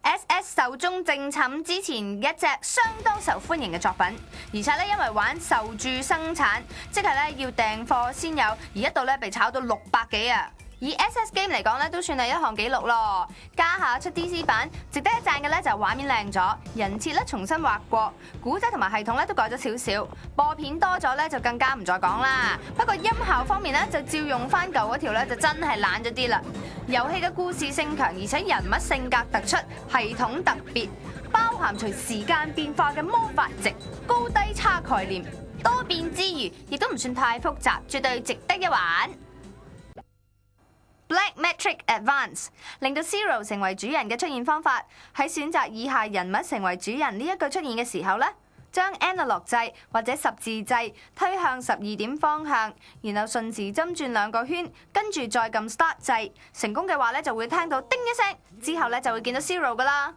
SS 壽終正寢之前一隻相當受歡迎嘅作品，而且咧因為玩受注生產，即係咧要訂貨先有，而一度咧被炒到600幾啊！以 SS Game 嚟講咧，都算係一項紀錄咯。家下出 DC 版，值得一讚嘅咧就係畫面靚咗，人設咧重新畫過，古仔同埋系統咧都改咗少少，播片多咗咧就更加唔再講啦。不過音效方面咧就照用翻舊嗰條咧就真係懶咗啲啦。遊戲嘅故事性強，而且人物性格突出，系統特別，包含隨時間變化嘅魔法值、高低差概念，多變之餘亦都唔算太複雜，絕對值得一玩。Black Metric Advance 令到 Zero 成為主人嘅出現方法，喺選擇以下人物成為主人呢一句出現嘅時候呢，將 Analog 掣或者十字掣推向12點方向，然後順時針轉2個圈，跟住再撳 Start 掣，成功嘅話咧就會聽到叮一聲，之後咧就會見到 Zero 噶啦。